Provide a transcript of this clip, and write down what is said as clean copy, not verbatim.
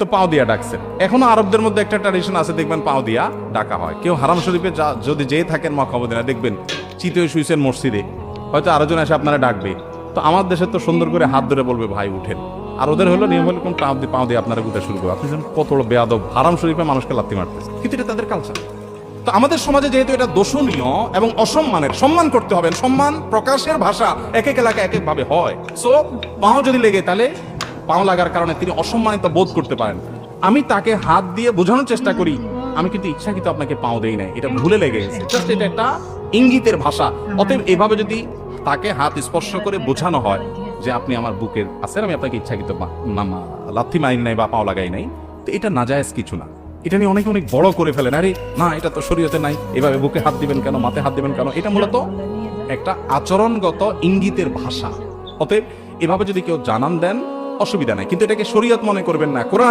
তো পাও দিয়া ডাকছেন। এখনো আরবদের মধ্যে একটা ট্র্যাডিশন আছে, দেখবেন পাও দিয়া ডাকা হয়। কেউ হারাম শরীফে যদি যেয়ে থাকেন মক্কা মদিনা, দেখবেন চিত হয়ে শুয়েছেন মসজিদে, হয়তো আরেকজন এসে আপনারা ডাকবে, তো আমার দেশে তো সুন্দর করে হাত ধরে বলবে ভাই উঠেন, আর ওদের হলো নিয়ম হলো কোন পাও দিয়ে আপনারা গুতা শুরু করবে। আপনি কত বড় বেয়াদব, হারাম শরীফে মানুষকে লাথি মারতেছে, কিন্তু এটা তাদের কালচার। তো আমাদের সমাজে যেহেতু এটা দোষণীয় এবং অসম্মানের, সম্মান করতে হবে, সম্মান প্রকাশের ভাষা এক এক এলাকায় এক এক ভাবে হয়। সো পাও যদি লেগে, তাহলে পাও লাগার কারণে তিনি অসম্মানিত বোধ করতে পারেন। আমি তাকে হাত দিয়ে বোঝানোর চেষ্টা করি, আমি কিন্তু ইচ্ছাকৃত আপনাকে পাও দেই নাই, এটা ভুলে লেগে গেছে, জাস্ট এটা একটা ইঙ্গিতের ভাষা। অতএব এভাবে যদি তাকে হাত স্পর্শ করে বোঝানো হয় যে আপনি আমার বুকের আছেন, আমি আপনাকে ইচ্ছাকৃত লাথি মারি নাই বা পাও লাগাই নাই, তো এটা নাজায়েজ কিছু না। এটা নিয়ে অনেক বড় করে ফেলেন, আরে না এটা তো শরীয়তে নাই, এভাবে বুকে হাত দিবেন কেন, মাথায় হাত দিবেন কেন, এটা মূলত একটা আচরণগত ইঙ্গিতের ভাষা। অতএব এভাবে যদি কেউ জানান দেন অসুবিধা নাই, কিন্তু এটাকে শরীয়ত মনে করবেন না। কোরআন